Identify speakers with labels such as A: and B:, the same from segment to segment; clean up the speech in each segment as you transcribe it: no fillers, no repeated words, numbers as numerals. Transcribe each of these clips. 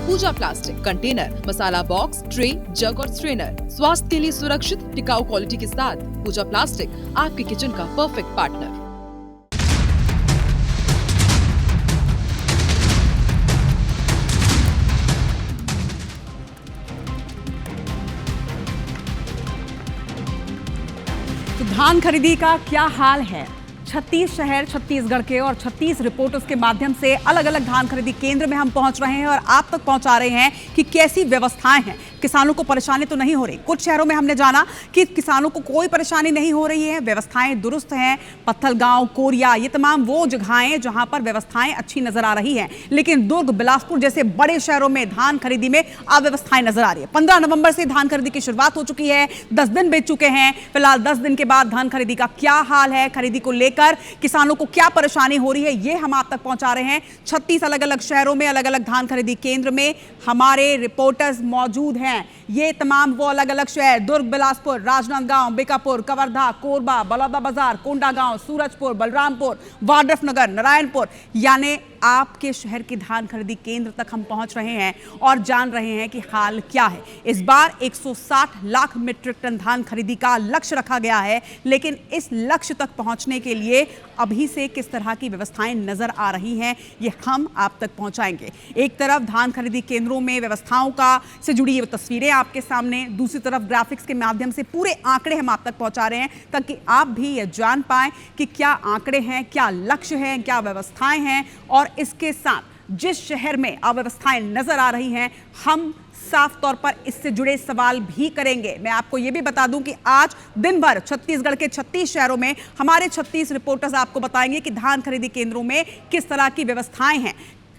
A: पूजा plastic container, मसाला box, tray, जग और strainer. स्वास्थ्य के लिए सुरक्षित टिकाऊ क्वालिटी के साथ पूजा प्लास्टिक आपके किचन का परफेक्ट पार्टनर।
B: धान खरीदी का क्या हाल है? 36 शहर छत्तीसगढ़ के और 36 रिपोर्टर्स के माध्यम से अलग अलग धान खरीदी केंद्र में हम पहुंच रहे हैं और आप तक पहुंचा रहे हैं कि कैसी व्यवस्थाएं हैं। किसानों को परेशानी तो नहीं हो रही। कुछ शहरों में हमने जाना कि किसानों को कोई परेशानी नहीं हो रही है, व्यवस्थाएं दुरुस्त हैं। पत्थलगांव, कोरिया, ये तमाम वो जगहें जहां पर व्यवस्थाएं अच्छी नजर आ रही हैं। लेकिन दुर्ग, बिलासपुर जैसे बड़े शहरों में धान खरीदी में अव्यवस्थाएं नजर आ रही है। 15 नवंबर से धान खरीदी की शुरुआत हो चुकी है, 10 दिन बीत चुके हैं। फिलहाल 10 दिन के बाद धान खरीदी का क्या हाल है, खरीदी को लेकर किसानों को क्या परेशानी हो रही है, ये हम आप तक पहुंचा रहे हैं। 36 अलग अलग शहरों में अलग अलग धान खरीदी केंद्र में हमारे रिपोर्टर्स मौजूद हैं। ये तमाम वो अलग अलग शहर दुर्ग, बिलासपुर, राजनांदगांव, बीकापुर, कवर्धा, कोरबा, बलौदाबाजार, कोंडागांव, सूरजपुर, बलरामपुर, वाड्रफनगर, नारायणपुर, यानी आपके शहर की धान खरीदी केंद्र तक हम पहुंच रहे हैं और जान रहे हैं कि हाल क्या है। इस बार 160 लाख मीट्रिक टन धान खरीदी का लक्ष्य रखा गया है, लेकिन इस लक्ष्य तक पहुंचने के लिए अभी से किस तरह की व्यवस्थाएं नजर आ रही हैं, ये हम आप तक पहुंचाएंगे। एक तरफ धान खरीदी केंद्रों में व्यवस्थाओं का से जुड़ी ये तस्वीरें आपके सामने, दूसरी तरफ ग्राफिक्स के माध्यम से पूरे आंकड़े हम आप तक पहुंचा रहे हैं ताकि आप भी ये जान पाएं कि क्या आंकड़े हैं, क्या लक्ष्य हैं, क्या व्यवस्थाएं हैं। और इसके साथ जिस शहर में अव्यवस्थाएं नजर आ रही हैं, हम साफ तौर पर इससे जुड़े सवाल भी करेंगे। मैं आपको यह भी बता दूं कि आज दिन भर छत्तीसगढ़ के 36 शहरों में हमारे 36 रिपोर्टर्स आपको बताएंगे कि धान खरीदी केंद्रों में किस तरह की व्यवस्थाएं हैं,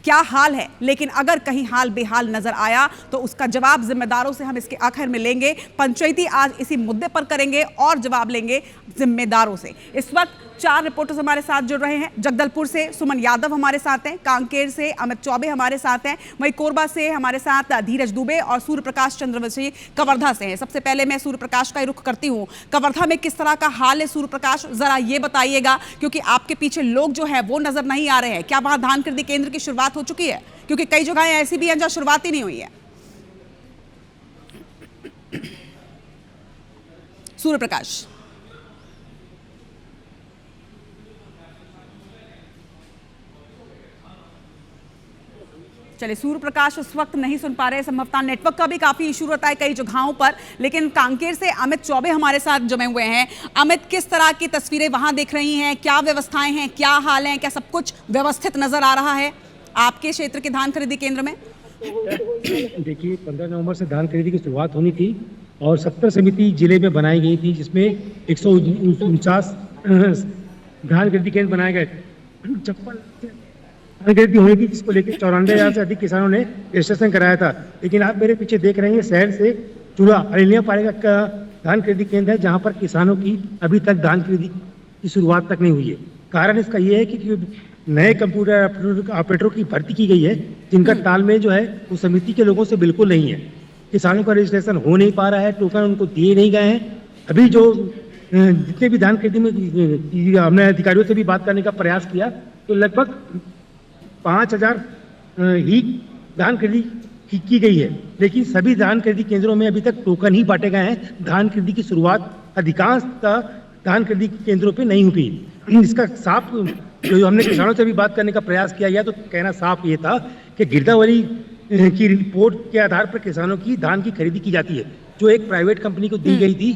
B: क्या हाल है। लेकिन अगर कहीं हाल बेहाल नजर आया तो उसका जवाब जिम्मेदारों से हम इसके आखिर में लेंगे। पंचायती आज इसी मुद्दे पर करेंगे और जवाब लेंगे जिम्मेदारों से। इस वक्त 4 रिपोर्टर्स हमारे साथ जुड़ रहे हैं। जगदलपुर से सुमन यादव हमारे साथ हैं, कांकेर से अमित चौबे हमारे साथ हैं, वहीं कोरबा से हमारे साथ धीरज दुबे और सूर्य प्रकाश चंद्रवंशी कवर्धा से हैं। सबसे पहले मैं सूर्य प्रकाश का ही रुख करती हूँ। कवर्धा में किस तरह का हाल है सूर्य प्रकाश, जरा ये बताइएगा, क्योंकि आपके पीछे लोग जो है वो नजर नहीं आ रहे हैं। क्या वहां धान खरीदी केंद्र की शुरुआत हो चुकी है? क्योंकि कई जगहें ऐसी भी हैं जहां शुरुआत ही नहीं हुई है। सूर्य प्रकाश। चलिए, सूर्य प्रकाश उस वक्त नहीं सुन पा रहे, संभवतः नेटवर्क का भी काफी इशू रहता है कई जगहों पर। लेकिन कांकेर से अमित चौबे हमारे साथ जमे हुए हैं। अमित, किस तरह की तस्वीरें वहां दिख रही हैं, क्या व्यवस्थाएं हैं, क्या हाल है, क्या सब कुछ व्यवस्थित नजर आ रहा है आपके क्षेत्र के धान खरीदी केंद्र में?
C: देखिए, 15 नवंबर से धान खरीदी की शुरुआत होनी थी और 70 समिति जिले में बनाई गई थी, जिसमें 149 धान खरीदी केंद्र बनाए गए। 56 धान खरीदी होनी थी, जिसको लेकर 94,000 से अधिक किसानों ने रजिस्ट्रेशन कराया था। लेकिन आप मेरे पीछे देख रहे हैं, शहर से जुड़ा अलियापाड़ेगा का धान खरीदी केंद्र है, जहाँ पर किसानों की अभी तक धान खरीदी की शुरुआत तक नहीं हुई है। कारण इसका ये है कि नए कंप्यूटर ऑपरेटरों की भर्ती की गई है, जिनका तालमेल जो है वो समिति के लोगों से बिल्कुल नहीं है। किसानों का रजिस्ट्रेशन हो नहीं पा रहा है, टोकन उनको दिए नहीं गए हैं। अभी जो जितने भी धान खरीदी में हमने अधिकारियों से भी बात करने का प्रयास किया तो लगभग 5,000 ही धान खरीदी की गई है, लेकिन सभी धान खरीदी केंद्रों में अभी तक टोकन ही बांटे गए हैं। धान खरीदी की शुरुआत अधिकांश धान खरीदी केंद्रों पे नहीं हुई। इसका साफ जो हमने किसानों से भी बात करने का प्रयास किया गया तो कहना साफ ये था कि गिरदावरी की रिपोर्ट के आधार पर किसानों की धान की खरीदी की जाती है, जो एक प्राइवेट कंपनी को दी गई थी।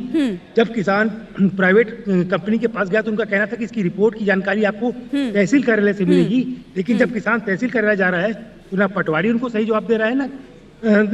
C: जब किसान प्राइवेट कंपनी के पास गया तो उनका कहना था कि इसकी रिपोर्ट की जानकारी आपको तहसील कार्यालय से मिलेगी। लेकिन जब किसान तहसील कार्यालय जा रहा है तो ना पटवारी उनको सही जवाब दे रहा है, ना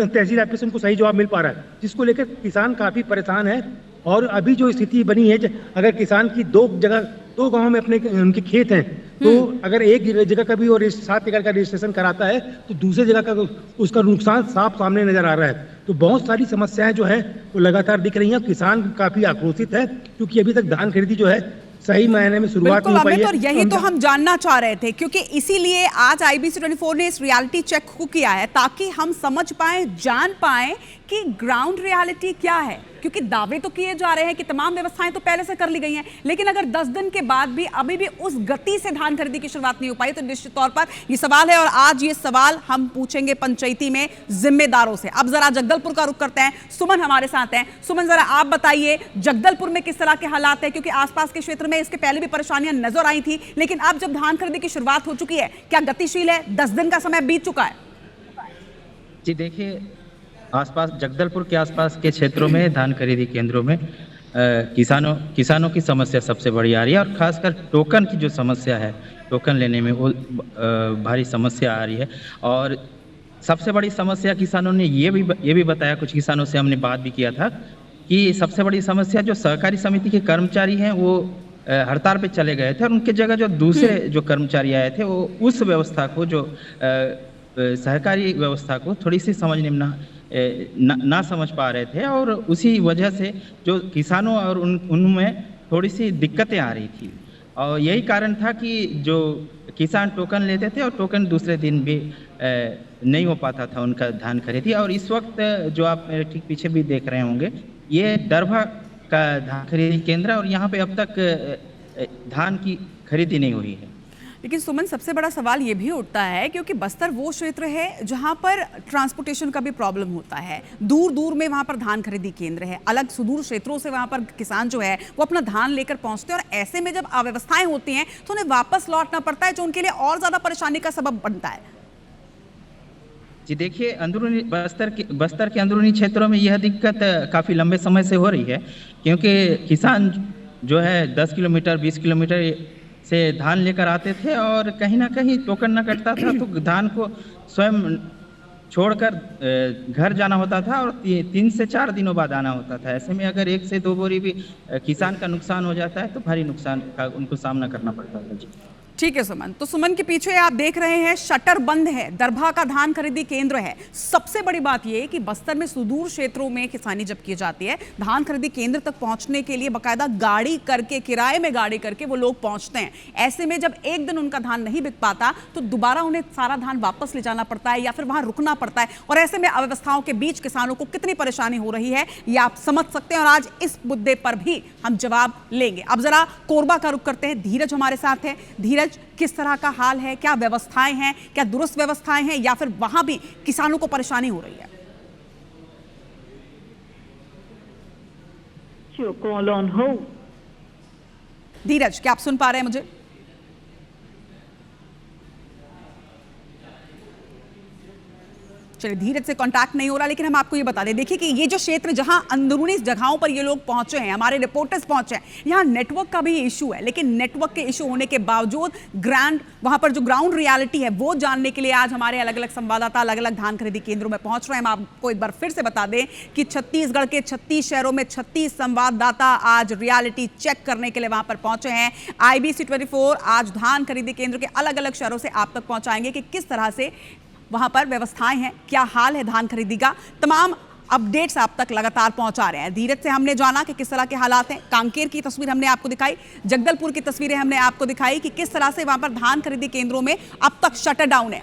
C: तहसील ऑफिस उनको सही जवाब मिल पा रहा है, जिसको लेकर किसान काफी परेशान है। और अभी जो स्थिति बनी है, अगर किसान की दो गांव में अपने उनके खेत हैं, तो अगर एक जगह का भी और 7 एकड़ का रजिस्ट्रेशन कराता है तो दूसरे जगह का उसका नुकसान साफ सामने नजर आ रहा है। तो बहुत सारी समस्याएं जो है वो लगातार दिख रही हैं। किसान काफी आक्रोशित है क्योंकि अभी तक धान खरीदी जो है सही मायने में शुरुआत नहीं हो पाई है।
B: और यही तो हम जानना चाह रहे थे, क्योंकि इसीलिए आज IBC 24 ने इस रियलिटी चेक को किया है ताकि हम समझ पाए, जान पाए कि ग्राउंड रियलिटी क्या है। क्योंकि दावे तो किए जा रहे हैं कि तमाम व्यवस्थाएं तो पहले से कर ली गई हैं, लेकिन अगर 10 दिन के बाद भी अभी भी उस गति से धान खरीदी की शुरुआत नहीं हो पाई तो निश्चित तौर पर ये सवाल है। और आज ये सवाल हम पूछेंगे पंचायती में जिम्मेदारों से। अब जरा जगदलपुर का रुख करते हैं, सुमन हमारे साथ हैं। सुमन, जरा आप बताइए जगदलपुर में किस तरह के हालात है, क्योंकि आसपास के क्षेत्र में इसके पहले भी परेशानियां नजर आई थी, लेकिन अब जब धान खरीदी की शुरुआत हो चुकी है, क्या गतिशील है? 10 दिन का समय बीत चुका है।
D: जी देखिए, आसपास जगदलपुर के आसपास के क्षेत्रों में धान खरीदी केंद्रों में किसानों की समस्या सबसे बड़ी आ रही है, और खासकर टोकन की जो समस्या है, टोकन लेने में वो भारी समस्या आ रही है। और सबसे बड़ी समस्या किसानों ने ये भी बताया, कुछ किसानों से हमने बात भी किया था कि सबसे बड़ी समस्या जो सहकारी समिति के कर्मचारी हैं वो हड़ताल पे चले गए थे, और उनके जगह जो दूसरे जो कर्मचारी आए थे वो उस व्यवस्था को, जो सहकारी व्यवस्था को थोड़ी सी समझने में ना समझ पा रहे थे, और उसी वजह से जो किसानों और उनमें थोड़ी सी दिक्कतें आ रही थी। और यही कारण था कि जो किसान टोकन लेते थे और टोकन दूसरे दिन भी नहीं हो पाता था उनका धान खरीदी। और इस वक्त जो आप मेरे ठीक पीछे भी देख रहे होंगे, ये दरभा का धान खरीदी केंद्र है, और यहाँ पे अब तक धान की खरीदी नहीं हुई है।
B: लेकिन सुमन, सबसे बड़ा सवाल ये भी उठता है क्योंकि बस्तर वो क्षेत्र है जहां पर ट्रांसपोर्टेशन का भी प्रॉब्लम होता है, दूर दूर में वहां पर धान खरीदी केंद्र है, अलग सुदूर क्षेत्रों से वहां पर किसान जो है वो अपना धान लेकर पहुंचते हैं, और ऐसे में जब अव्यवस्थाएं होती हैं तो उन्हें वापस लौटना पड़ता है, जो उनके लिए और ज्यादा परेशानी का सबब बनता है।
D: जी देखिए, अंदरूनी बस्तर के अंदरूनी क्षेत्रों में यह दिक्कत काफ़ी लंबे समय से हो रही है, क्योंकि किसान जो है 10 किलोमीटर 20 किलोमीटर से धान लेकर आते थे, और कहीं ना कहीं टोकन न कटता था तो धान को स्वयं छोड़कर घर जाना होता था, और 3 से 4 दिनों बाद आना होता था। ऐसे में अगर 1 से 2 बोरी भी किसान का नुकसान हो जाता है तो भारी नुकसान का उनको सामना करना पड़ता था। जी
B: ठीक है सुमन, तो सुमन के पीछे आप देख रहे हैं शटर बंद है, दरभा का धान खरीदी केंद्र है। सबसे बड़ी बात यह कि बस्तर में सुदूर क्षेत्रों में किसानी जब की जाती है, धान खरीदी केंद्र तक पहुंचने के लिए बाकायदा गाड़ी करके, किराए में गाड़ी करके वो लोग पहुंचते हैं। ऐसे में जब एक दिन उनका धान नहीं बिक पाता तो दोबारा उन्हें सारा धान वापस ले जाना पड़ता है या फिर वहां रुकना पड़ता है, और ऐसे में अव्यवस्थाओं के बीच किसानों को कितनी परेशानी हो रही है ये आप समझ सकते हैं, और आज इस मुद्दे पर भी हम जवाब लेंगे। अब जरा कोरबा का रुख करते हैं, धीरज हमारे साथ है। धीरज, किस तरह का हाल है? क्या व्यवस्थाएं हैं, क्या दुरुस्त व्यवस्थाएं हैं, या फिर वहां भी किसानों को परेशानी हो रही है? धीरज, क्या आप सुन पा रहे हैं मुझे? चलिए, धीरज से कांटेक्ट नहीं हो रहा, लेकिन हम आपको ये बता दें, देखिए कि ये जो क्षेत्र जहां अंदरूनी जगहों पर ये लोग पहुंचे हैं, हमारे रिपोर्टर्स पहुंचे हैं, यहाँ नेटवर्क का भी इशू है, लेकिन नेटवर्क के इशू होने के बावजूद वहां पर जो ग्राउंड रियलिटी है वो जानने के लिए आज हमारे अलग अलग संवाददाता अलग अलग धान खरीदी केंद्रों में पहुंच रहे हैं। हम आपको एक बार फिर से बता दें कि छत्तीसगढ़ के 36 शहरों में 36 संवाददाता आज रियलिटी चेक करने के लिए वहां पर पहुंचे हैं। IBC 24 आज धान खरीदी केंद्र के अलग अलग शहरों से आप तक पहुंचाएंगे कि किस तरह से वहां पर व्यवस्थाएं हैं, क्या हाल है धान खरीदी का। तमाम अपडेट्स आप तक लगातार पहुंचा रहे हैं। धीरज से हमने जाना कि किस तरह के हालात हैं, कांकेर की तस्वीर हमने आपको दिखाई, जगदलपुर की तस्वीरें हमने आपको दिखाई कि किस तरह से वहां पर धान खरीदी केंद्रों में अब तक शटर डाउन है।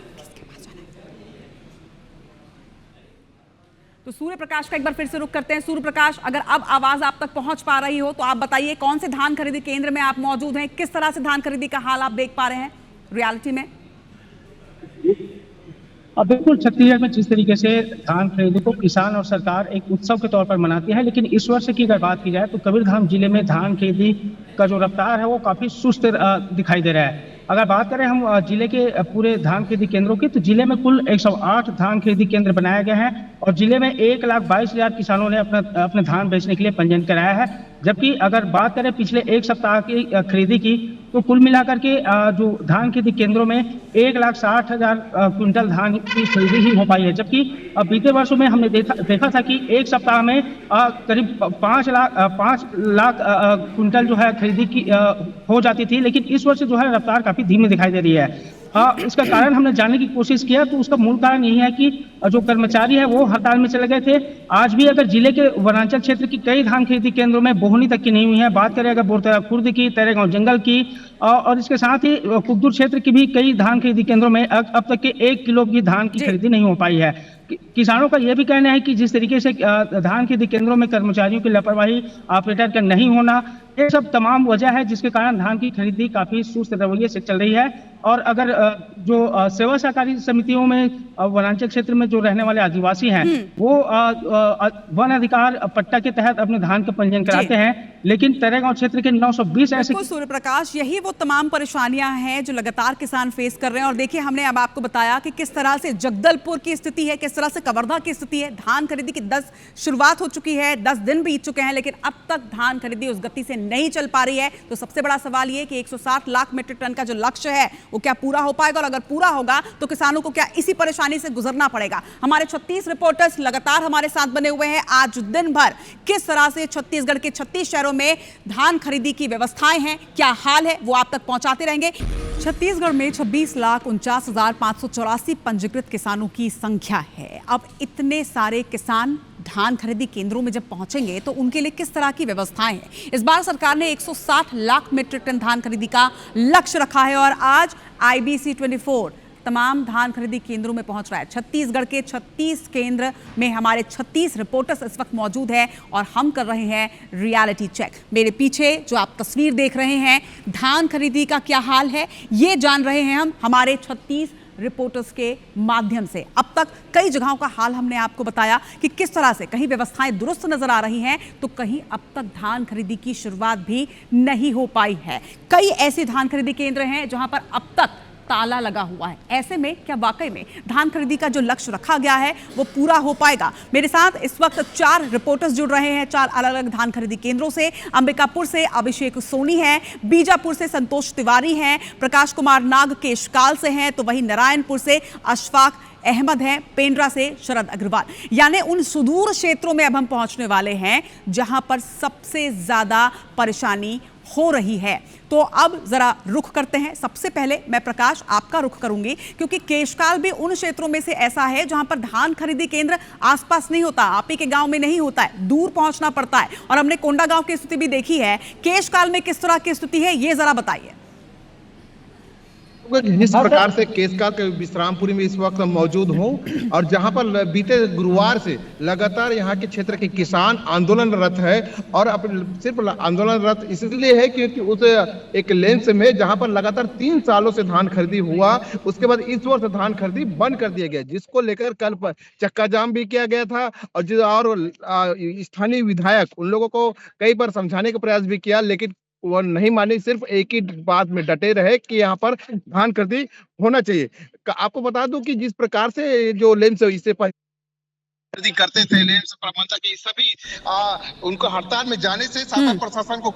B: तो सूर्य प्रकाश का एक बार फिर से रुख करते हैं। सूर्य प्रकाश, अगर अब आवाज आप तक पहुंच पा रही हो तो आप बताइए कौन से धान खरीदी केंद्र में आप मौजूद हैं, किस तरह से धान खरीदी का हाल आप देख पा रहे हैं रियलिटी में?
E: अब बिल्कुल छत्तीसगढ़ में जिस तरीके से धान खरीदी को किसान और सरकार एक उत्सव के तौर पर मनाती है, लेकिन इस वर्ष की अगर बात की जाए तो कबीरधाम जिले में धान खरीदी का जो रफ्तार है वो काफी सुस्त दिखाई दे रहा है। अगर बात करें हम जिले के पूरे धान खरीदी केंद्रों की, तो जिले में कुल 108 धान खरीदी केंद्र बनाए गए हैं, और जिले में 1,22,000 किसानों ने अपने धान बेचने के लिए पंजीयन कराया है। जबकि अगर बात करें पिछले एक सप्ताह की खरीदी की, तो कुल मिलाकर के जो धान खरीदी केंद्रों में 1,60,000 क्विंटल धान की खरीदी ही हो पाई है। जबकि बीते वर्षों में हमने देखा था कि एक सप्ताह में करीब 5 लाख क्विंटल जो है खरीदी की हो जाती थी, लेकिन इस वर्ष जो है रफ्तार काफी धीमी दिखाई दे रही है। इसका कारण हमने जानने की कोशिश किया, तो उसका मूल कारण यही है कि जो कर्मचारी है वो हड़ताल में चले गए थे। आज भी अगर जिले के वनांचल क्षेत्र की कई धान खरीदी केंद्रों में बोहनी तक की नहीं हुई है। बात करें अगर बोरतरा खुर्द की, तेरेगांव जंगल की, और इसके साथ ही कुकदुर क्षेत्र की भी कई धान खरीदी केंद्रों में अब तक के 1 किलो की धान की खरीदी नहीं हो पाई है। किसानों का यह भी कहना है कि जिस तरीके से धान खरीदी केंद्रों में कर्मचारियों की लापरवाही, ऑपरेटर का नहीं होना, ये सब तमाम वजह है जिसके कारण धान की खरीदी काफी सुस्त रवैये से चल रही है। और अगर जो सेवा सहकारी समितियों में वनांचल क्षेत्र में जो रहने वाले आदिवासी हैं वो वन अधिकार पट्टा के तहत अपने धान का पंजीयन कराते हैं, लेकिन तरेगांव क्षेत्र के 920 ऐसे
B: सूर्य प्रकाश, यही वो तमाम परेशानियां हैं जो लगातार किसान फेस कर रहे हैं। और देखिए, हमने अब आपको बताया कि किस तरह से जगदलपुर की स्थिति है, किस तरह से कवर्धा की स्थिति है। धान खरीदी की 10 शुरुआत हो चुकी है, 10 दिन बीत चुके हैं, लेकिन अब तक धान खरीदी उस गति से नहीं चल पा रही है। तो सबसे बड़ा सवाल ये कि 160 लाख मीट्रिक टन का जो लक्ष्य है वो क्या पूरा हो पाएगा, और अगर पूरा होगा तो किसानों को क्या इसी परेशानी से गुजरना पड़ेगा। हमारे 36 रिपोर्टर्स लगातार हमारे साथ बने हुए हैं। आज दिन भर किस तरह से छत्तीसगढ़ के 36 शहरों में धान खरीदी की व्यवस्थाएं हैं, क्या हाल है, वो आप तक पहुंचाते रहेंगे। छत्तीसगढ़ में 26,49,584 पंजीकृत किसानों की संख्या है। अब इतने सारे किसान धान खरीदी केंद्रों में जब पहुंचेंगे तो उनके लिए किस तरह की व्यवस्थाएं हैं। इस बार सरकार ने 160 लाख मीट्रिक टन धान खरीदी का लक्ष्य रखा है और आज IBC 24 तमाम धान खरीदी केंद्रों में पहुंच रहा है। छत्तीसगढ़ के 36 केंद्र में हमारे 36 रिपोर्टर्स इस वक्त मौजूद हैं और हम कर रहे हैं रियलिटी चेक। मेरे पीछे जो आप तस्वीर देख रहे हैं, धान खरीदी का क्या हाल है, ये जान रहे हैं हम हमारे 36 रिपोर्टर्स के माध्यम से। अब तक कई जगहों का हाल हमने आपको बताया कि किस तरह से कहीं व्यवस्थाएं दुरुस्त नजर आ रही हैं, तो कहीं अब तक धान खरीदी की शुरुआत भी नहीं हो पाई है। कई ऐसे धान खरीदी केंद्र हैं जहां पर अब तक ताला लगा हुआ है। ऐसे में क्या वाकई में धान खरीदी का जो लक्ष्य रखा गया है वो पूरा हो पाएगा? मेरे साथ इस वक्त 4 रिपोर्टर्स जुड़ रहे हैं 4 अलग अलग धान खरीदी केंद्रों से। अंबिकापुर से अभिषेक सोनी हैं, बीजापुर से संतोष तिवारी हैं, प्रकाश कुमार नाग केशकाल से हैं, तो वहीं नारायणपुर से अशफाक अहमद हैं, पेंड्रा से शरद अग्रवाल। यानी उन सुदूर क्षेत्रों में अब हम पहुंचने वाले हैं जहां पर सबसे ज्यादा परेशानी हो रही है। तो अब जरा रुख करते हैं। सबसे पहले मैं प्रकाश आपका रुख करूंगी, क्योंकि केशकाल भी उन क्षेत्रों में से ऐसा है जहां पर धान खरीदी केंद्र आसपास नहीं होता, आप ही के गांव में नहीं होता है, दूर पहुंचना पड़ता है। और हमने कोंडा गांव की स्थिति भी देखी है। केशकाल में किस तरह की स्थिति है, ये जरा बताइए।
F: जिस प्रकार से केशकाल के विश्रामपुरी में इस वक्त मौजूद हूँ और जहाँ पर बीते गुरुवार से लगातार यहाँ के क्षेत्र के किसान आंदोलनरत है, और सिर्फ आंदोलनरत इसलिए है क्योंकि उस एक लेंस में जहाँ पर लगातार 3 सालों से धान खरीदी हुआ, उसके बाद इस वर्ष धान खरीदी बंद कर दिया गया, जिसको लेकर कल चक्का जाम भी किया गया था। और स्थानीय विधायक उन लोगों को कई बार समझाने का प्रयास भी किया, लेकिन वो नहीं मानी, सिर्फ एक ही बात में डटे रहे कि यहाँ पर धान खरीदी होना चाहिए। आपको बता दूं कि जिस प्रकार से जो लेंस इससे खरीदी करते थे, लेंस प्रबंधक ये सभी उनको हड़ताल में जाने से शासन प्रशासन को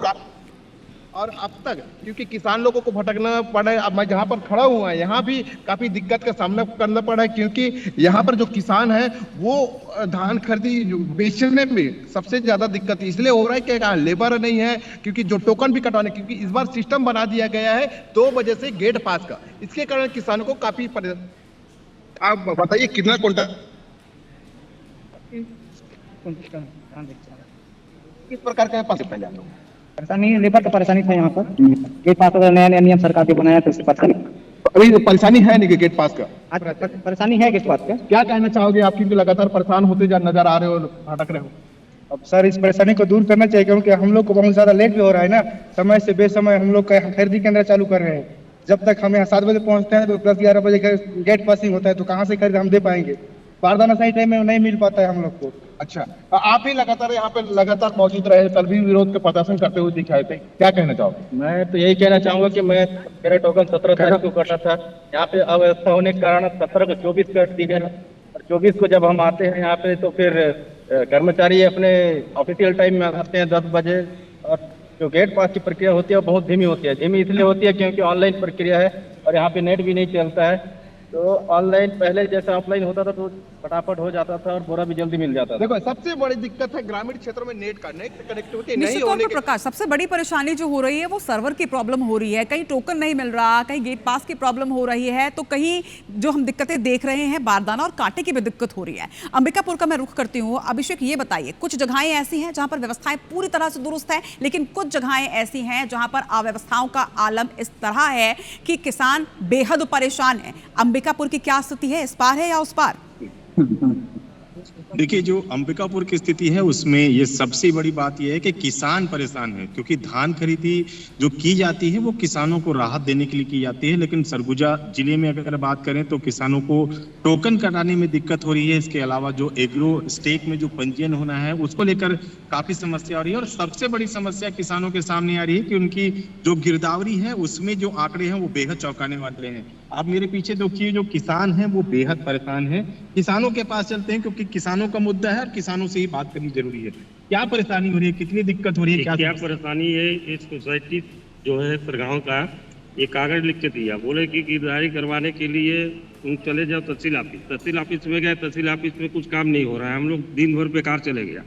F: और अब तक क्योंकि किसान लोगों को भटकना पड़ा है। अब मैं जहाँ पर खड़ा हुआ है यहाँ भी काफी दिक्कत का सामना करना पड़ा है, क्योंकि यहाँ पर जो किसान है वो धान खरीदी बेचने में सबसे ज्यादा दिक्कत इसलिए हो रहा है कि लेबर नहीं है, क्योंकि जो टोकन भी कटवाने, क्योंकि इस बार सिस्टम बना दिया गया है 2 बजे से गेट पास का, इसके कारण किसानों को काफी आप बताइए कितना क्विंटल किस प्रकार का
G: परेशानी लेबर का परेशानी था यहाँ पर। गेट पास का नया नियम सरकार ने बनाया तो उससे परेशानी
F: अभी परेशानी है नहीं गेट पास का?
G: परेशानी है गेट पास का।
F: क्या कहना चाहोगे आप, क्योंकि लगातार परेशान होते नजर आ रहे हो, भटक रहे हो?
G: अब सर इस परेशानी को दूर करना चाहिए, क्योंकि हम लोग को बहुत ज्यादा लेट भी हो रहा है ना। समय से बेसमय हम लोग का खरीदी केंद्र चालू कर रहे हैं। जब तक हम यहाँ 7 बजे पहुँचते हैं तो 10-11 बजे गेट पासिंग होता है, तो कहाँ से खरीद हम दे पाएंगे? बारदाना सही टाइम में नहीं मिल पाता है हम लोग को।
F: अच्छा, आप ही लगातार यहाँ पे लगातार मौजूद रहे, कल भी विरोध का प्रदर्शन करते हुए दिखाए थे, क्या कहना चाहोगे?
H: मैं तो यही कहना चाहूंगा कि मेरा टोकन 17 तारीख को करना था। यहाँ पे अव्यवस्था होने के कारण 17 को 24 कर दी गई, और 24 को जब हम आते हैं यहाँ पे तो फिर कर्मचारी अपने ऑफिशियल टाइम में आते हैं 10 बजे, और जो गेट पास की प्रक्रिया होती है वो बहुत धीमी होती है। धीमी इसलिए होती है क्योंकि ऑनलाइन प्रक्रिया है और यहाँ पे नेट भी नहीं चलता है। तो ऑनलाइन पहले जैसा ऑफलाइन होता था तो फटाफट हो जाता था और बोरा भी जल्दी मिल जाता था।
F: देखो सबसे बड़ी दिक्कत है ग्रामीण क्षेत्रों में नेट कनेक्टिविटी नहीं
B: निश्चित तौर
F: होने
B: पर
F: के
B: प्रकाश, सबसे बड़ी परेशानी जो हो रही है वो सर्वर की प्रॉब्लम हो रही है। कहीं टोकन नहीं मिल रहा, कहीं गेट पास की प्रॉब्लम हो रही है, तो कहीं जो हम दिक्कतें देख रहे हैं बारदाना और कांटे की भी दिक्कत हो रही है। अंबिकापुर का मैं रुख करती हूँ। अभिषेक, ये बताइए, कुछ जगहें ऐसी हैं जहां पर व्यवस्थाएं पूरी तरह से दुरुस्त है, लेकिन कुछ जगहें ऐसी हैं जहां पर अव्यवस्थाओं का आलम इस तरह है कि किसान बेहद परेशान है। अंबिकापुर की क्या स्थिति है, इस पार है या उस पार?
I: देखिए, जो अंबिकापुर की स्थिति है उसमें ये सबसे बड़ी बात यह है कि किसान परेशान है, क्योंकि धान खरीदी जो की जाती है वो किसानों को राहत देने के लिए की जाती है, लेकिन सरगुजा जिले में अगर बात करें तो किसानों को टोकन कराने में दिक्कत हो रही है। इसके अलावा जो एग्रो स्टेक में जो पंजीयन होना है उसको लेकर काफी समस्या आ रही है, और सबसे बड़ी समस्या किसानों के सामने आ रही है कि उनकी जो गिरदावरी है उसमें जो आंकड़े हैं वो बेहद चौंकाने वाले हैं। आप मेरे पीछे देखिए, जो किसान हैं वो बेहद परेशान हैं। किसानों के पास चलते हैं क्योंकि किसानों का मुद्दा है और किसानों से ही बात करनी जरूरी है। क्या परेशानी हो रही है, कितनी दिक्कत हो रही है,
J: क्या परेशानी है? इस सोसाइटी जो है सरगांव का एक कागज लिख के दिया, बोले कि गिरदावरी करवाने के लिए तुम चले जाओ तहसील ऑफिस। तहसील ऑफिस में गए, तहसील ऑफिस में कुछ काम नहीं हो रहा है, हम लोग दिन भर बेकार चले गया।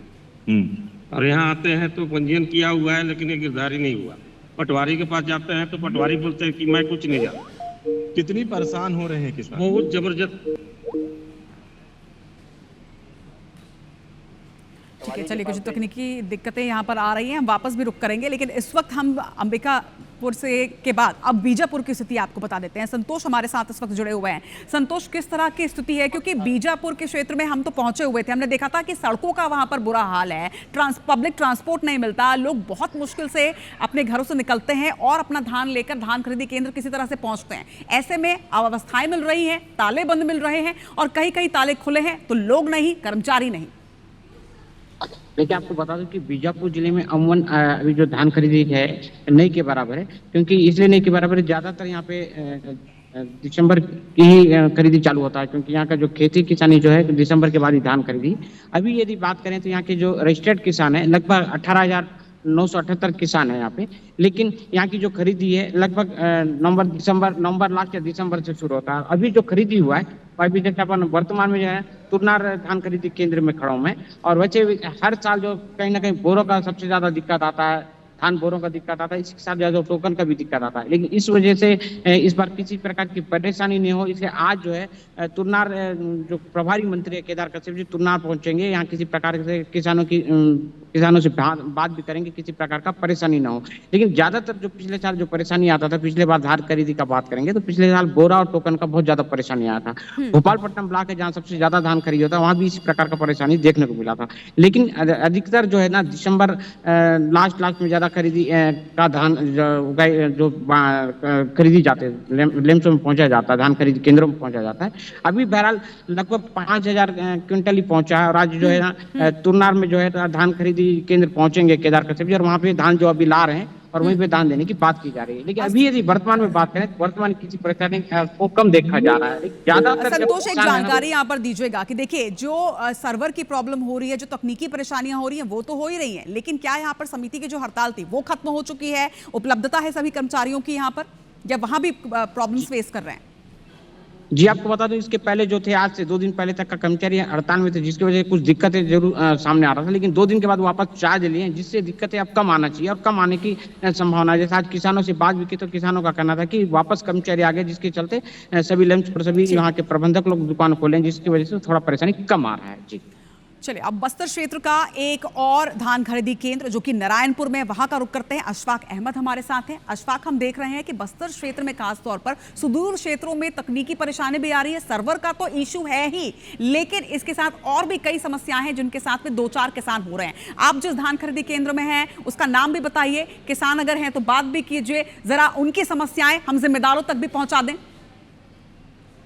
J: और यहाँ आते हैं तो पंजीयन किया हुआ है लेकिन ये गिरदावरी नहीं हुआ। पटवारी के पास जाते हैं तो पटवारी बोलते हैं कि मैं कुछ नहीं जानता।
I: कितनी परेशान हो रहे हैं किसान?
J: बहुत जबरदस्त।
B: ठीक है, चलिए, कुछ तकनीकी दिक्कतें यहाँ पर आ रही हैं, हम वापस भी रुक करेंगे, लेकिन इस वक्त हम अंबिकापुर से के बाद अब बीजापुर की स्थिति आपको बता देते हैं। संतोष हमारे साथ इस वक्त जुड़े हुए हैं। संतोष, किस तरह की स्थिति है? क्योंकि बीजापुर के क्षेत्र में हम तो पहुंचे हुए थे, हमने देखा था कि सड़कों का वहां पर बुरा हाल है, पब्लिक ट्रांसपोर्ट नहीं मिलता, लोग बहुत मुश्किल से अपने घरों से निकलते हैं और अपना धान लेकर धान खरीदी केंद्र किसी तरह से पहुंचते हैं। ऐसे में अव्यवस्थाएं मिल रही हैं, ताले बंद मिल रहे हैं, और कहीं कहीं ताले खुले हैं तो लोग नहीं, कर्मचारी नहीं।
K: देखिए, आपको बता दूं कि बीजापुर जिले में अमूमन अभी जो धान खरीदी है नहीं के बराबर है, क्योंकि इसलिए नहीं के बराबर है, ज्यादातर यहाँ पे दिसंबर की ही खरीदी चालू होता है, क्योंकि यहाँ का जो खेती किसानी जो है दिसंबर के बाद ही धान खरीदी। अभी यदि बात करें तो यहाँ के जो रजिस्टर्ड किसान है लगभग 18,978 किसान है यहाँ पे, लेकिन यहाँ की जो खरीदी है लगभग नवंबर लास्ट या दिसंबर से शुरू होता है। अभी जो खरीदी हुआ है अभी देखते अपन वर्तमान में जो है तुरनार धान खरीदी केंद्र में खड़ा हूं मैं, और वैसे हर साल जो कहीं ना कहीं बोरों का सबसे ज्यादा दिक्कत आता है, धान बोरों का दिक्कत आता है, इसके साथ जो टोकन का भी दिक्कत आता है, लेकिन इस वजह से इस बार किसी प्रकार की परेशानी नहीं हो, इसलिए आज जो है तुरनार जो प्रभारी मंत्री है केदार कश्यप जी तुरनार पहुंचेंगे, यहाँ किसी प्रकार से किसानों से बात भी करेंगे, किसी प्रकार का परेशानी ना हो। लेकिन ज्यादातर जो पिछले साल जो परेशानी आता था, पिछले बार धान खरीदी का बात करेंगे तो पिछले साल बोरा और टोकन का बहुत ज्यादा परेशानी आया था। भोपालपट्टम ब्लॉक है जहाँ सबसे ज्यादा धान खरीद होता है, वहां भी इसी प्रकार का परेशानी देखने को मिला था। लेकिन अधिकतर जो है ना दिसंबर लास्ट में ज्यादा खरीदी का धान जो खरीदी जाते हैं, लेम्सो में पहुंचा जाता है, धान खरीदी केंद्रों में पहुंचा जाता है। अभी बहरहाल लगभग 5,000 क्विंटल ही पहुंचा है, और आज जो है ना तुरनार में जो है धान खरीदी केंद्र पहुंचेंगे केदार कश्यप जी, और वहां पे धान जो अभी ला रहे हैं और वहीं पे दान देने की बात की जा रही है। लेकिन अभी यदि वर्तमान में बात करें, वर्तमान किसी परेशानी को कम देखा जा रहा है। ज्यादातर
B: संतोष, एक जानकारी यहाँ पर दीजिएगा कि देखिए जो सर्वर की प्रॉब्लम हो रही है, जो तकनीकी परेशानियां हो रही हैं वो तो हो ही रही हैं, लेकिन क्या यहाँ पर समिति की जो हड़ताल थी वो खत्म हो चुकी है? उपलब्धता है सभी कर्मचारियों की यहाँ पर, या वहां भी प्रॉब्लम्स फेस कर रहे हैं?
K: जी, आपको बता दूं इसके पहले जो थे, आज से 2 दिन पहले तक का कर्मचारी हड़ताल में थे, जिसकी वजह से कुछ दिक्कतें जरूर सामने आ रहा था, लेकिन 2 दिन के बाद वापस चार्ज लिए हैं, जिससे दिक्कतें अब कम आना चाहिए और कम आने की संभावना है। जैसे आज किसानों से बात भी की तो किसानों का कहना था कि वापस कर्मचारी आ गए, जिसके चलते सभी लंच पर सभी यहाँ के प्रबंधक लोग दुकान खोले, जिसकी वजह से थोड़ा परेशानी कम आ रहा है। जी
B: चलिए, अब बस्तर क्षेत्र का एक और धान खरीदी केंद्र जो कि नारायणपुर में, वहां का रुख करते हैं। अशफाक अहमद हमारे साथ हैं। अशफाक, हम देख रहे हैं कि बस्तर क्षेत्र में खास तौर पर सुदूर क्षेत्रों में तकनीकी परेशानी भी आ रही है। सर्वर का तो इशू है ही, लेकिन इसके साथ और भी कई समस्याएं हैं जिनके साथ में 2-4 किसान हो रहे हैं। आप जिस धान खरीदी केंद्र में हैं उसका नाम भी बताइए, किसान अगर हैं तो बात भी कीजिए, जरा उनकी समस्याएं हम जिम्मेदारों तक भी पहुंचा दें।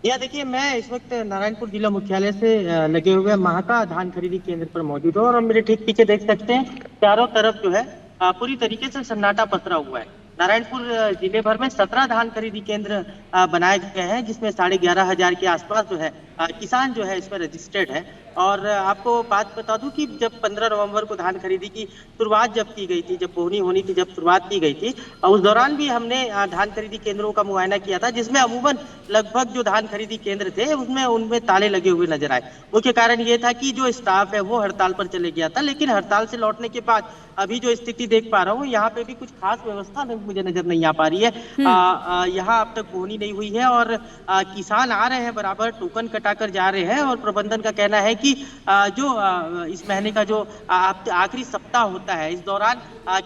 L: यह देखिए, मैं इस वक्त नारायणपुर जिला मुख्यालय से लगे हुए महाका धान खरीदी केंद्र पर मौजूद हूँ, और हम मेरे ठीक पीछे देख सकते हैं चारों तरफ जो है पूरी तरीके से सन्नाटा पसरा हुआ है। नारायणपुर जिले भर में 17 धान खरीदी केंद्र बनाए गए हैं, जिसमें 11,500 के आसपास जो है किसान जो है इसमें रजिस्टर्ड है। और आपको बात बता दूं कि जब 15 नवंबर को धान खरीदी की शुरुआत जब की गई थी, जब बोहनी होनी थी, जब शुरुआत की गई थी, उस दौरान भी हमने धान खरीदी केंद्रों का मुआयना किया था, जिसमें अमूमन लगभग जो धान खरीदी केंद्र थे उनमें ताले लगे हुए नजर आए। मुख्य कारण ये था कि जो स्टाफ है वो हड़ताल पर चले गया था, लेकिन हड़ताल से लौटने के बाद अभी जो स्थिति देख पा रहा हूँ, यहाँ पे भी कुछ खास व्यवस्था मुझे नजर नहीं आ पा रही है। यहाँ अब तक बोहनी नहीं हुई है और किसान आ रहे हैं, बराबर टोकन कटाकर जा रहे हैं। और प्रबंधन का कहना है कि जो इस महीने का जो आखिरी सप्ताह होता है, इस दौरान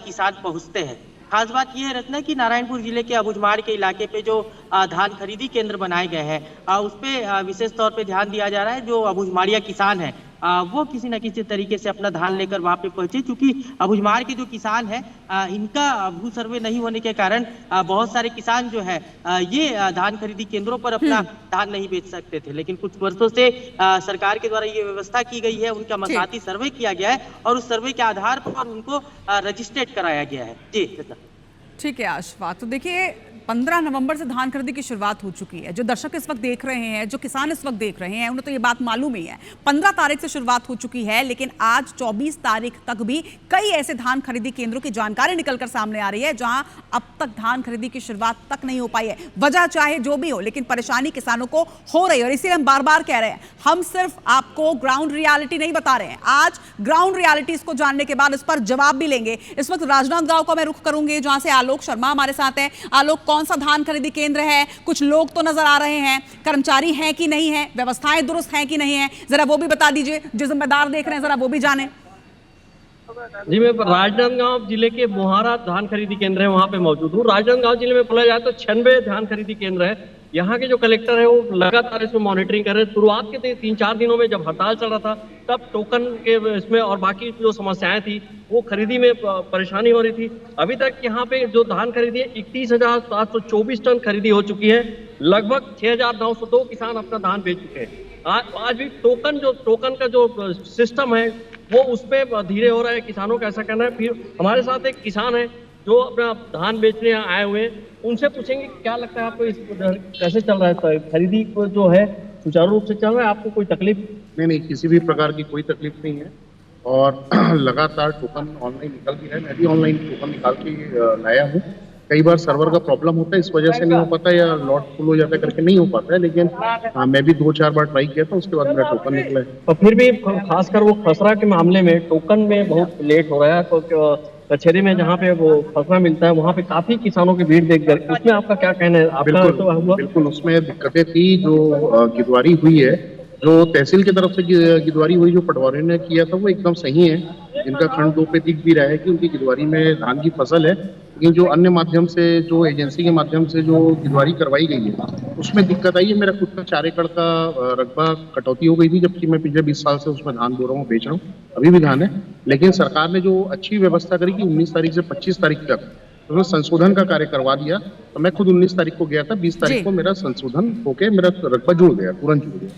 L: किसान पहुंचते हैं। खास बात यह है रत्ना कि नारायणपुर जिले के अबुझमाड़ के इलाके पे जो धान खरीदी केंद्र बनाए गए हैं, उस पे विशेष तौर पे ध्यान दिया जा रहा है। जो अबुझमाड़िया किसान है वो किसी न किसी तरीके से अपना धान लेकर वहां पे पहुंचे, क्योंकि अबुझमाड़ के जो किसान है इनका भू सर्वे नहीं होने के कारण बहुत सारे किसान जो है ये धान खरीदी केंद्रों पर अपना धान नहीं बेच सकते थे। लेकिन कुछ वर्षों से सरकार के द्वारा ये व्यवस्था की गई है, उनका मसाती सर्वे किया गया है और उस सर्वे के आधार पर उनको रजिस्टर्ड कराया गया है। जी
B: ठीक है आशफाक, तो देखिए 15 नवंबर से धान खरीदी की शुरुआत हो चुकी है। जो दर्शक इस वक्त देख रहे हैं, जो किसान इस वक्त देख रहे हैं, उन्हें तो ये बात मालूम ही है। 15 तारीख से शुरुआत हो चुकी है, लेकिन आज 24 तारीख तक भी कई ऐसे धान खरीदी केंद्रों की जानकारी निकलकर सामने आ रही है जहां अब तक धान खरीदी की शुरुआत तक नहीं हो पाई है। वजह चाहे जो भी हो, लेकिन परेशानी किसानों को हो रही है और इसीलिए हम बार बार कह रहे हैं, हम सिर्फ आपको ग्राउंड रियलिटी नहीं बता रहे हैं। आज ग्राउंड रियलिटीज को जानने के बाद इस पर जवाब भी लेंगे। इस वक्त राजनांदगांव का मैं रुख करूंगी, जहां से आलोक शर्मा हमारे साथ हैं। आलोक, कौन सा धान खरीदी केंद्र है? कुछ लोग तो नजर आ रहे हैं, कर्मचारी हैं कि नहीं है, व्यवस्थाएं दुरुस्त हैं कि नहीं है, जरा वो भी बता दीजिए। जो जिम्मेदार देख रहे हैं जरा वो भी जाने।
M: जी, मैं राजनांदगांव जिले के मोहारा धान खरीदी केंद्र है वहां पे मौजूद हूँ। राजनांदगांव जिले में बोला जाए तो 96 धान खरीदी केंद्र है। यहाँ के जो कलेक्टर है वो लगातार इसमें मॉनिटरिंग कर रहे हैं। शुरुआत के 3-4 दिनों में जब हड़ताल चल रहा था, तब टोकन के इसमें और बाकी जो समस्याएं थी वो खरीदी में परेशानी हो रही थी। अभी तक यहाँ पे जो धान खरीदी है 31,724 टन खरीदी हो चुकी है। लगभग 6,902 किसान अपना धान बेच चुके हैं। आज भी टोकन का जो सिस्टम है वो उस पर धीरे हो रहा है, किसानों का ऐसा कहना है। फिर हमारे साथ एक किसान है जो अपना धान बेचने आए हुए हैं, उनसे पूछेंगे क्या लगता है आपको इस कैसे चल रहा है खरीदी को जो है सुचारू रूप से चल रहा है, आपको कोई तकलीफ?
N: नहीं, किसी भी प्रकार की कोई तकलीफ नहीं है और लगातार टोकन ऑनलाइन निकल भी है। मैं भी ऑनलाइन टोकन निकाल के लाया हूँ। कई बार सर्वर का प्रॉब्लम होता है, इस वजह से नहीं हो पाता या लॉट फुल हो जाता है करके नहीं हो पाता है, लेकिन मैं भी 2-4 बार ट्राई किया था, उसके बाद मेरा टोकन निकला है।
M: और फिर भी खासकर वो खसरा के मामले में टोकन में बहुत लेट हो रहा है। तो कचहरी में जहाँ पे वो खसरा मिलता है वहाँ पे काफी किसानों की भीड़ देखकर, उसमें आपका क्या कहना है?
N: बिल्कुल उसमें दिक्कतें थी। जो गिरदावरी हुई है, जो तहसील की तरफ से गिरदावरी हुई, जो पटवारी ने किया था वो एकदम सही है। इनका खंड 2 पे दिख भी रहा है कि उनकी गिरदावरी में धान की फसल है, लेकिन जो अन्य माध्यम से, जो एजेंसी के माध्यम से जो गिरदावरी करवाई गई है उसमें दिक्कत आई है। मेरा खुद का 4 एकड़ का रकबा कटौती हो गई थी, जबकि मैं पिछले 20 साल से उसमें धान बो रहा हूँ, बेच रहा हूँ, अभी भी धान है। लेकिन सरकार ने जो अच्छी व्यवस्था करी कि 19 तारीख से 25 तारीख तक तो संशोधन का कार्य करवा दिया। तो मैं खुद 19 तारीख को गया था, 20 तारीख को मेरा संशोधन होके मेरा रकबा जुड़ गया, तुरंत जुड़ गया।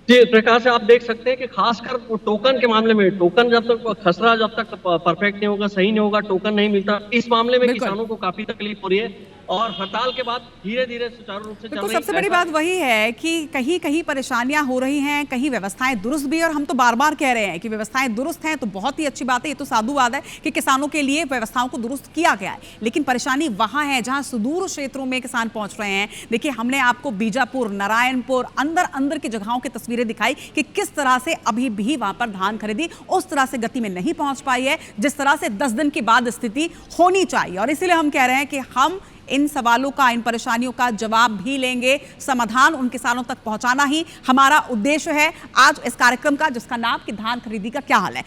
M: जी, प्रकार से आप देख सकते हैं कि खासकर टोकन के मामले में, टोकन जब तक खसरा जब तक परफेक्ट नहीं होगा, सही नहीं होगा, टोकन नहीं मिलता, इस मामले में किसानों को काफी तकलीफ हो रही है। और हड़ताल के बाद धीरे धीरे सुचारू रूप से चल रही है।
B: सबसे बड़ी बात वही है कि कहीं कहीं परेशानियां हो रही हैं, कहीं व्यवस्थाएं दुरुस्त भी, और हम तो बार बार कह रहे हैं कि व्यवस्थाएं दुरुस्त हैं तो बहुत ही अच्छी बात है। ये तो साधुवाद है कि किसानों के लिए व्यवस्थाओं को दुरुस्त किया गया है, लेकिन परेशानी वहां है जहां सुदूर क्षेत्रों में किसान पहुंच रहे हैं। देखिए, हमने आपको बीजापुर, नारायणपुर, अंदर की जगहों की तस्वीरें दिखाई कि किस तरह से अभी भी वहां पर धान खरीदी उस तरह से गति में नहीं पहुंच पाई है जिस तरह से 10 दिन के बाद स्थिति होनी चाहिए। और इसीलिए हम कह रहे हैं कि हम इन सवालों का, इन परेशानियों का जवाब भी लेंगे, समाधान उन किसानों तक पहुंचाना ही हमारा उद्देश्य है आज इस कार्यक्रम का, जिसका नाम कि धान खरीदी का क्या हाल है।